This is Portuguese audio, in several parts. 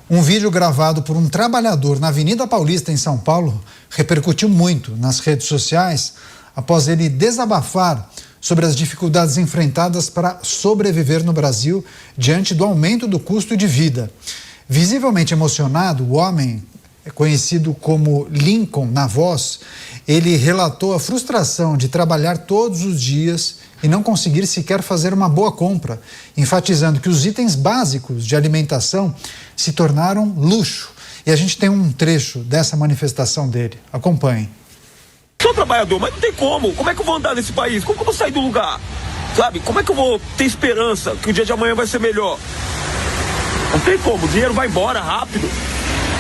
Um vídeo gravado por um trabalhador na Avenida Paulista, em São Paulo, repercutiu muito nas redes sociais após ele desabafar sobre as dificuldades enfrentadas para sobreviver no Brasil diante do aumento do custo de vida. Visivelmente emocionado, o homem, conhecido como Lincoln na voz, ele relatou a frustração de trabalhar todos os dias e não conseguir sequer fazer uma boa compra, enfatizando que os itens básicos de alimentação se tornaram luxo. E a gente tem um trecho dessa manifestação dele. Acompanhem. Sou trabalhador, mas não tem como. Como é que eu vou andar nesse país? Como que eu vou sair do lugar? Sabe? Como é que eu vou ter esperança que o dia de amanhã vai ser melhor? Não tem como. O dinheiro vai embora rápido.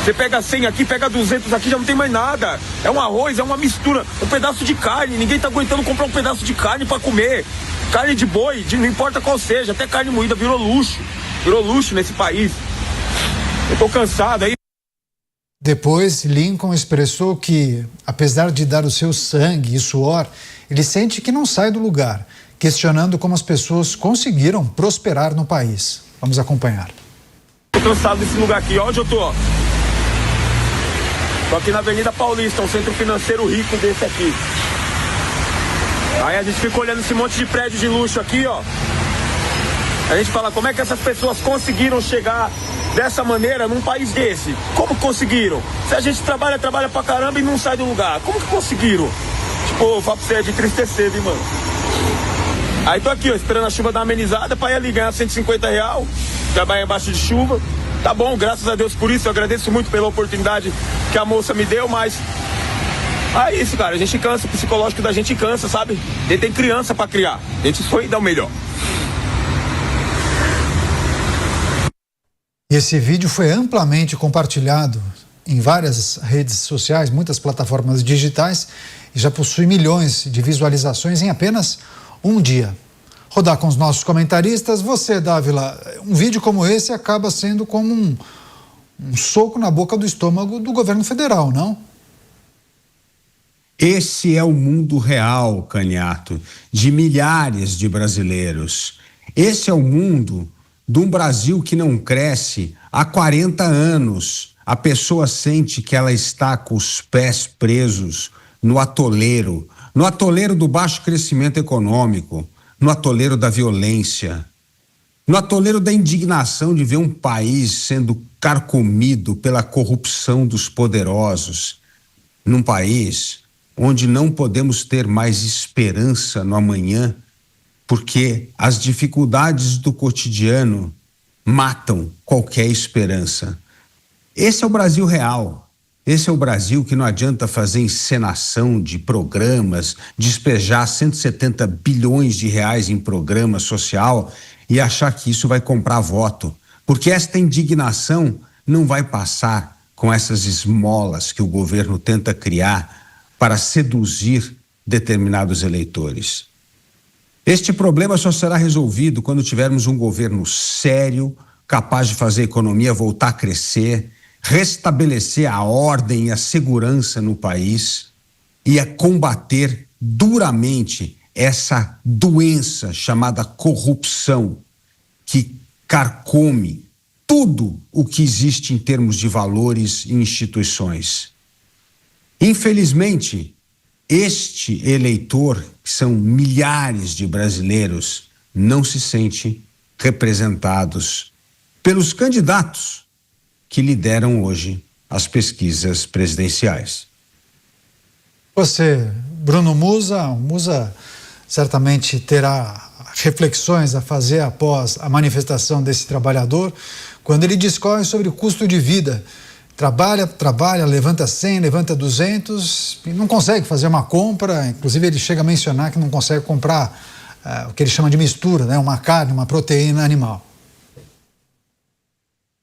Você pega 100 aqui, pega 200 aqui, já não tem mais nada. É um arroz, é uma mistura, um pedaço de carne. Ninguém tá aguentando comprar um pedaço de carne para comer. Carne de boi, não importa qual seja, até carne moída virou luxo. Virou luxo nesse país. Eu tô cansado aí. Depois, Lincoln expressou que, apesar de dar o seu sangue e suor, ele sente que não sai do lugar, questionando como as pessoas conseguiram prosperar no país. Vamos acompanhar. Tô cansado desse lugar aqui, onde eu tô? Tô aqui na Avenida Paulista, um centro financeiro rico desse aqui. Aí a gente fica olhando esse monte de prédio de luxo aqui, ó. A gente fala, como é que essas pessoas conseguiram chegar dessa maneira num país desse? Como conseguiram? Se a gente trabalha pra caramba e não sai do lugar, como que conseguiram? Tipo, eu falo pra você, é de entristecer, viu, mano? Aí tô aqui, ó, esperando a chuva dar uma amenizada pra ir ali ganhar R$150, trabalhar embaixo de chuva. Tá bom, graças a Deus por isso, eu agradeço muito pela oportunidade que a moça me deu, mas é isso, cara, a gente cansa, o psicológico da gente cansa, sabe? A gente tem criança pra criar, a gente foi dar o melhor. E esse vídeo foi amplamente compartilhado em várias redes sociais, muitas plataformas digitais, e já possui milhões de visualizações em apenas um dia. Rodar com os nossos comentaristas. Você, Dávila, um vídeo como esse acaba sendo como um soco na boca do estômago do governo federal, não? Esse é o mundo real, Caniato, de milhares de brasileiros. Esse é o mundo de um Brasil que não cresce há 40 anos. A pessoa sente que ela está com os pés presos no atoleiro do baixo crescimento econômico, no atoleiro da violência, no atoleiro da indignação de ver um país sendo carcomido pela corrupção dos poderosos, num país onde não podemos ter mais esperança no amanhã, porque as dificuldades do cotidiano matam qualquer esperança. Esse é o Brasil real. Esse é o Brasil que não adianta fazer encenação de programas, despejar 170 bilhões de reais em programa social e achar que isso vai comprar voto. Porque esta indignação não vai passar com essas esmolas que o governo tenta criar para seduzir determinados eleitores. Este problema só será resolvido quando tivermos um governo sério, capaz de fazer a economia voltar a crescer, restabelecer a ordem e a segurança no país e a combater duramente essa doença chamada corrupção que carcome tudo o que existe em termos de valores e instituições. Infelizmente, este eleitor, que são milhares de brasileiros, não se sente representados pelos candidatos que lideram hoje as pesquisas presidenciais. Você, Bruno Musa, certamente terá reflexões a fazer após a manifestação desse trabalhador, quando ele discorre sobre o custo de vida. Trabalha, levanta 100, levanta 200 e não consegue fazer uma compra. Inclusive ele chega a mencionar que não consegue comprar o que ele chama de mistura, né? Uma carne, uma proteína animal.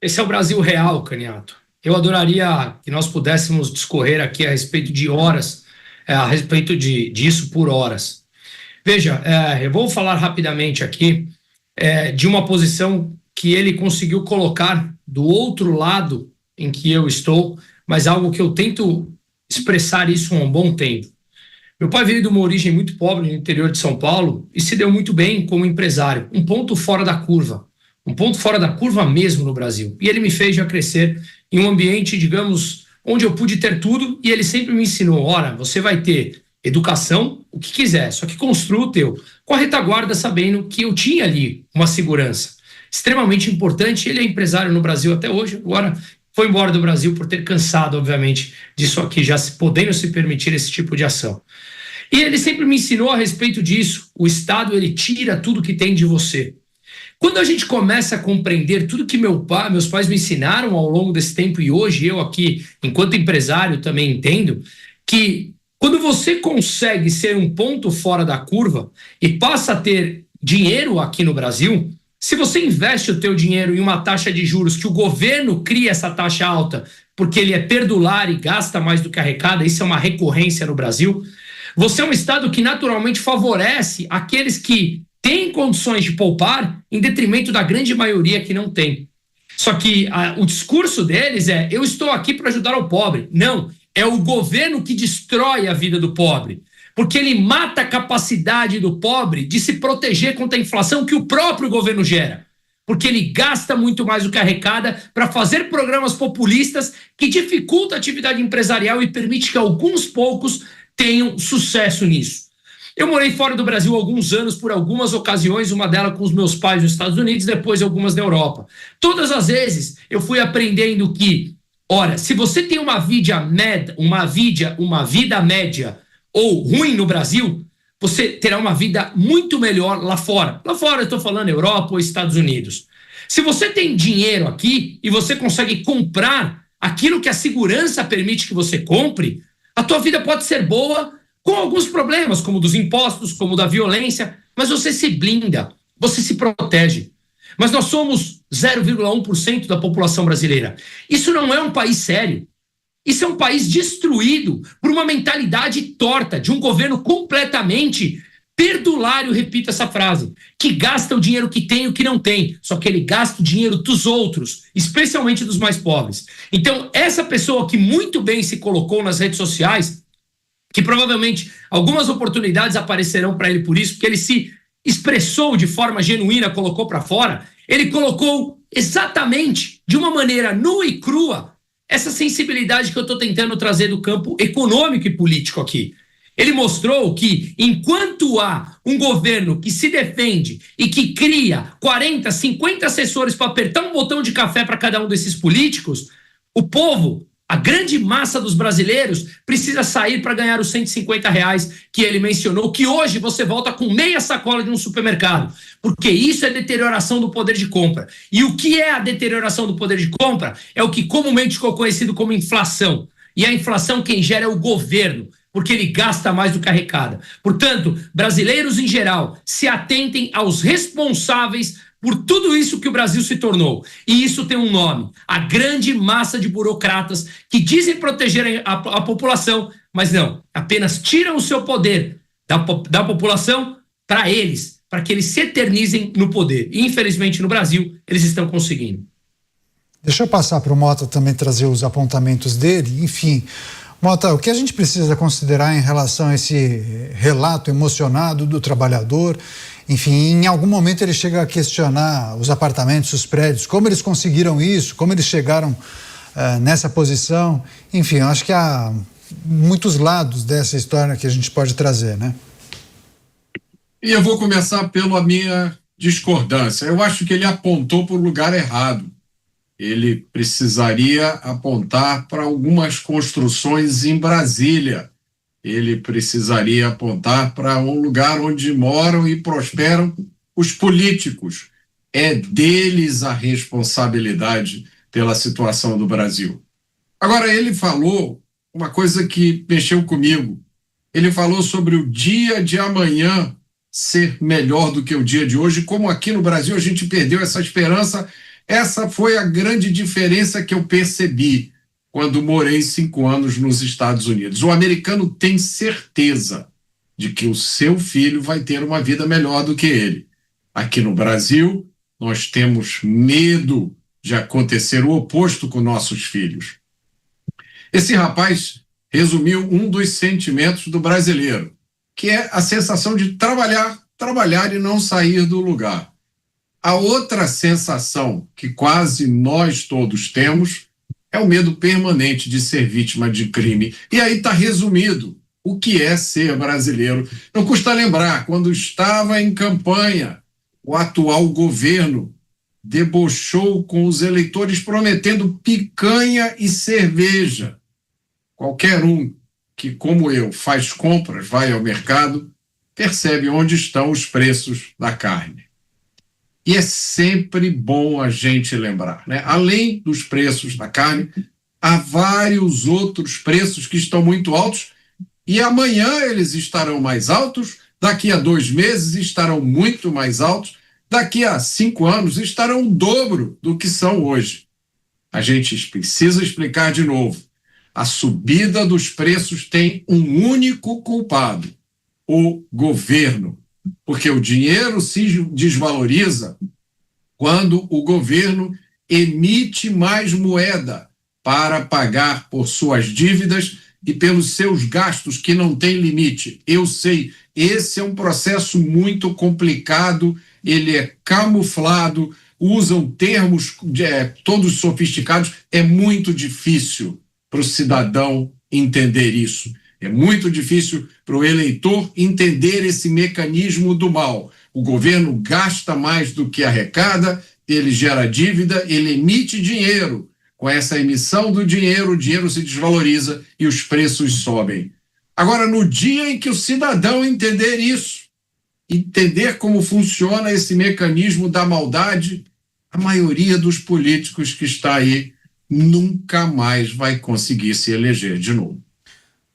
Esse é o Brasil real, Caniato. Eu adoraria que nós pudéssemos discorrer aqui a respeito de horas, a respeito disso por horas. Veja, eu vou falar rapidamente aqui de uma posição que ele conseguiu colocar do outro lado em que eu estou, mas algo que eu tento expressar isso há um bom tempo. Meu pai veio de uma origem muito pobre no interior de São Paulo e se deu muito bem como empresário, um ponto fora da curva. um ponto fora da curva mesmo no Brasil. E ele me fez já crescer em um ambiente, digamos, onde eu pude ter tudo, e ele sempre me ensinou, ora, você vai ter educação, o que quiser, só que construa o teu, com a retaguarda sabendo que eu tinha ali uma segurança extremamente importante. Ele é empresário no Brasil até hoje, agora foi embora do Brasil por ter cansado, obviamente, disso aqui, já podendo se permitir esse tipo de ação. E ele sempre me ensinou a respeito disso, o Estado, ele tira tudo que tem de você. Quando a gente começa a compreender tudo que meus pais me ensinaram ao longo desse tempo, e hoje eu aqui, enquanto empresário, também entendo, que quando você consegue ser um ponto fora da curva e passa a ter dinheiro aqui no Brasil, se você investe o teu dinheiro em uma taxa de juros que o governo cria essa taxa alta porque ele é perdulário e gasta mais do que arrecada, isso é uma recorrência no Brasil, você é um Estado que naturalmente favorece aqueles que têm condições de poupar em detrimento da grande maioria que não tem. Só que o discurso deles é, eu estou aqui para ajudar o pobre. Não, é o governo que destrói a vida do pobre, porque ele mata a capacidade do pobre de se proteger contra a inflação que o próprio governo gera, porque ele gasta muito mais do que arrecada para fazer programas populistas que dificultam a atividade empresarial e permite que alguns poucos tenham sucesso nisso. Eu morei fora do Brasil há alguns anos, por algumas ocasiões, uma delas com os meus pais nos Estados Unidos, depois algumas na Europa. Todas as vezes eu fui aprendendo que, ora, se você tem uma vida média ou ruim no Brasil, você terá uma vida muito melhor lá fora. Lá fora eu estou falando Europa ou Estados Unidos. Se você tem dinheiro aqui e você consegue comprar aquilo que a segurança permite que você compre, a tua vida pode ser boa, com alguns problemas, como dos impostos, como da violência, mas você se blinda, você se protege. Mas nós somos 0,1% da população brasileira. Isso não é um país sério. Isso é um país destruído por uma mentalidade torta, de um governo completamente perdulário, repito essa frase, que gasta o dinheiro que tem e o que não tem, só que ele gasta o dinheiro dos outros, especialmente dos mais pobres. Então, essa pessoa que muito bem se colocou nas redes sociais, que provavelmente algumas oportunidades aparecerão para ele por isso, porque ele se expressou de forma genuína, colocou para fora, ele colocou exatamente, de uma maneira nua e crua, essa sensibilidade que eu estou tentando trazer do campo econômico e político aqui. Ele mostrou que, enquanto há um governo que se defende e que cria 40, 50 assessores para apertar um botão de café para cada um desses políticos, o povo, a grande massa dos brasileiros, precisa sair para ganhar os R$150 que ele mencionou, que hoje você volta com meia sacola de um supermercado, porque isso é deterioração do poder de compra. E o que é a deterioração do poder de compra? É o que comumente ficou conhecido como inflação. E a inflação quem gera é o governo, porque ele gasta mais do que arrecada. Portanto, brasileiros em geral, se atentem aos responsáveis por tudo isso que o Brasil se tornou. E isso tem um nome: a grande massa de burocratas que dizem proteger a população, mas não, apenas tiram o seu poder da população para eles, para que eles se eternizem no poder. E, infelizmente, no Brasil, eles estão conseguindo. Deixa eu passar para o Mota também trazer os apontamentos dele. Enfim, Mota, o que a gente precisa considerar em relação a esse relato emocionado do trabalhador? Enfim, em algum momento ele chega a questionar os apartamentos, os prédios, como eles conseguiram isso, como eles chegaram nessa posição. Enfim, eu acho que há muitos lados dessa história que a gente pode trazer, né? E eu vou começar pela minha discordância. Eu acho que ele apontou para o lugar errado. Ele precisaria apontar para algumas construções em Brasília. Ele precisaria apontar para um lugar onde moram e prosperam os políticos. É deles a responsabilidade pela situação do Brasil. Agora, ele falou uma coisa que mexeu comigo. Ele falou sobre o dia de amanhã ser melhor do que o dia de hoje. Como aqui no Brasil a gente perdeu essa esperança, essa foi a grande diferença que eu percebi quando morei 5 anos nos Estados Unidos. O americano tem certeza de que o seu filho vai ter uma vida melhor do que ele. Aqui no Brasil, nós temos medo de acontecer o oposto com nossos filhos. Esse rapaz resumiu um dos sentimentos do brasileiro, que é a sensação de trabalhar e não sair do lugar. A outra sensação que quase nós todos temos é o medo permanente de ser vítima de crime. E aí está resumido o que é ser brasileiro. Não custa lembrar, quando estava em campanha, o atual governo debochou com os eleitores prometendo picanha e cerveja. Qualquer um que, como eu, faz compras, vai ao mercado, percebe onde estão os preços da carne. E é sempre bom a gente lembrar, né? Além dos preços da carne, há vários outros preços que estão muito altos e amanhã eles estarão mais altos, daqui a 2 meses estarão muito mais altos, daqui a 5 anos estarão o dobro do que são hoje. A gente precisa explicar de novo. A subida dos preços tem um único culpado: o governo. Porque o dinheiro se desvaloriza quando o governo emite mais moeda para pagar por suas dívidas e pelos seus gastos que não têm limite. Eu sei, esse é um processo muito complicado, ele é camuflado, usam termos todos sofisticados, é muito difícil para o cidadão entender isso. É muito difícil para o eleitor entender esse mecanismo do mal. O governo gasta mais do que arrecada, ele gera dívida, ele emite dinheiro. Com essa emissão do dinheiro, o dinheiro se desvaloriza e os preços sobem. Agora, no dia em que o cidadão entender isso, entender como funciona esse mecanismo da maldade, a maioria dos políticos que está aí nunca mais vai conseguir se eleger de novo.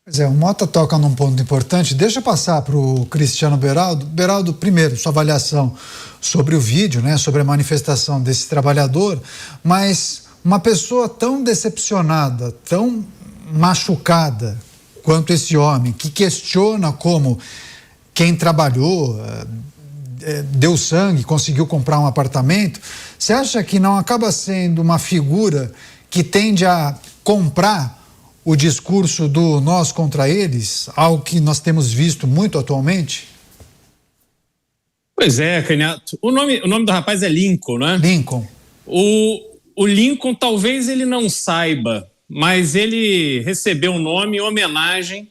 Pois é, o Mota toca num ponto importante. Deixa eu passar para o Cristiano Beraldo. Beraldo, primeiro, sua avaliação sobre o vídeo, né, sobre a manifestação desse trabalhador, mas uma pessoa tão decepcionada, tão machucada quanto esse homem, que questiona como quem trabalhou, deu sangue, conseguiu comprar um apartamento, você acha que não acaba sendo uma figura que tende a comprar o discurso do nós contra eles, algo que nós temos visto muito atualmente? Pois é, Canhato. O nome do rapaz é Lincoln, né? Lincoln. O Lincoln talvez ele não saiba, mas ele recebeu um nome em homenagem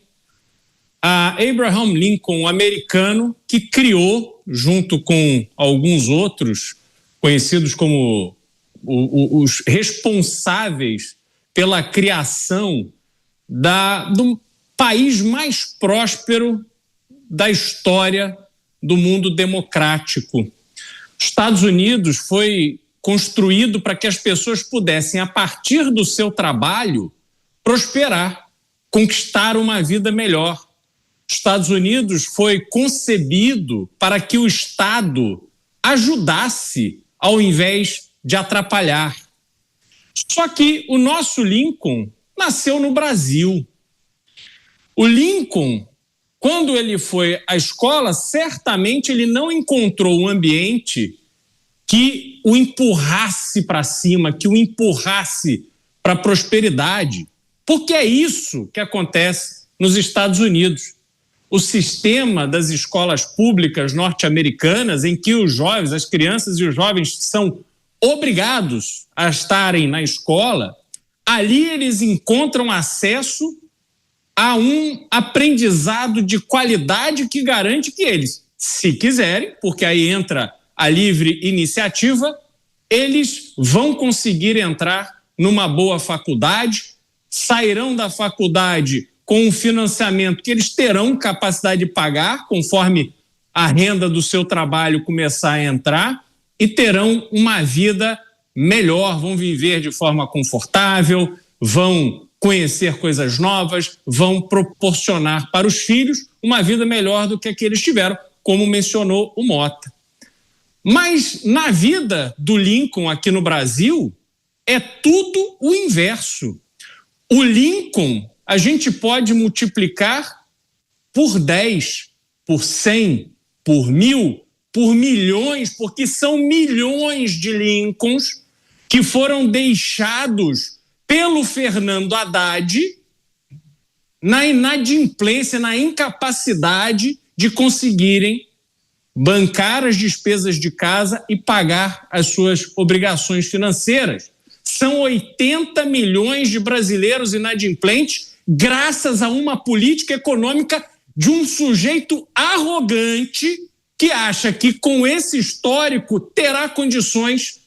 a Abraham Lincoln, um americano que criou, junto com alguns outros conhecidos como os responsáveis pela criação do país mais próspero da história do mundo democrático. Os Estados Unidos foi construído para que as pessoas pudessem, a partir do seu trabalho, prosperar, conquistar uma vida melhor. Os Estados Unidos foi concebido para que o Estado ajudasse ao invés de atrapalhar. Só que o nosso Lincoln nasceu no Brasil. O Lincoln, quando ele foi à escola, certamente ele não encontrou um ambiente que o empurrasse para cima, que o empurrasse para a prosperidade. Porque é isso que acontece nos Estados Unidos. O sistema das escolas públicas norte-americanas, em que os jovens, as crianças e os jovens são obrigados a estarem na escola, ali eles encontram acesso a um aprendizado de qualidade que garante que eles, se quiserem, porque aí entra a livre iniciativa, eles vão conseguir entrar numa boa faculdade, sairão da faculdade com um financiamento que eles terão capacidade de pagar, conforme a renda do seu trabalho começar a entrar, e terão uma vida melhor, vão viver de forma confortável, vão conhecer coisas novas, vão proporcionar para os filhos uma vida melhor do que a que eles tiveram, como mencionou o Mota. Mas na vida do Lincoln aqui no Brasil, é tudo o inverso. O Lincoln a gente pode multiplicar por 10, por 100, por 1000, por milhões, porque são milhões de Lincolns que foram deixados pelo Fernando Haddad na inadimplência, na incapacidade de conseguirem bancar as despesas de casa e pagar as suas obrigações financeiras. São 80 milhões de brasileiros inadimplentes graças a uma política econômica de um sujeito arrogante que acha que com esse histórico terá condições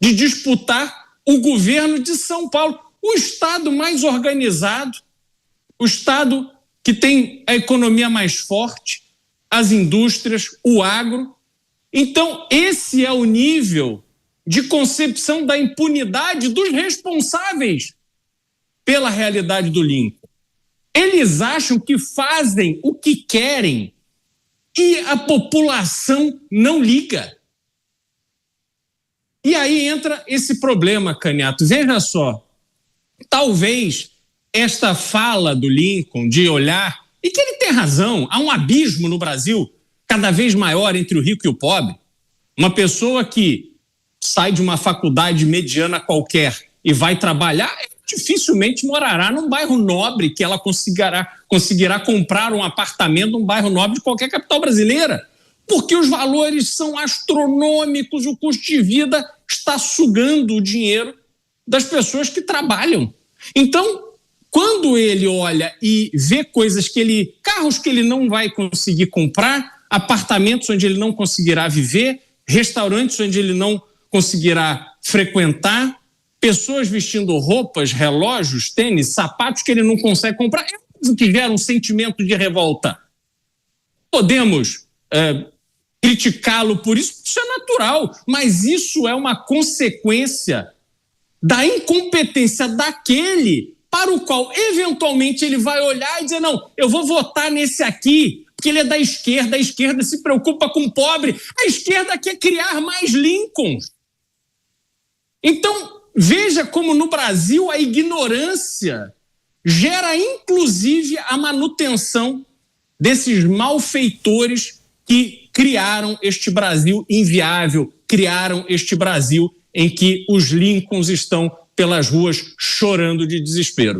de disputar o governo de São Paulo, o estado mais organizado, o estado que tem a economia mais forte, as indústrias, o agro. Então, esse é o nível de concepção da impunidade dos responsáveis pela realidade do Lincoln. Eles acham que fazem o que querem e a população não liga. E aí entra esse problema, Canhato. Veja só, talvez esta fala do Lincoln de olhar, e que ele tem razão, há um abismo no Brasil cada vez maior entre o rico e o pobre. Uma pessoa que sai de uma faculdade mediana qualquer e vai trabalhar, dificilmente morará num bairro nobre que ela conseguirá comprar um apartamento num bairro nobre de qualquer capital brasileira, porque os valores são astronômicos, o custo de vida está sugando o dinheiro das pessoas que trabalham. Então, quando ele olha e vê carros que ele não vai conseguir comprar, apartamentos onde ele não conseguirá viver, restaurantes onde ele não conseguirá frequentar, pessoas vestindo roupas, relógios, tênis, sapatos que ele não consegue comprar, é o que gera um sentimento de revolta. Podemos criticá-lo por isso, isso é natural, mas isso é uma consequência da incompetência daquele para o qual, eventualmente, ele vai olhar e dizer, não, eu vou votar nesse aqui, porque ele é da esquerda, a esquerda se preocupa com o pobre, a esquerda quer criar mais Lincolns. Então, veja como no Brasil a ignorância gera, inclusive, a manutenção desses malfeitores que criaram este Brasil inviável, criaram este Brasil em que os Lincolns estão pelas ruas chorando de desespero.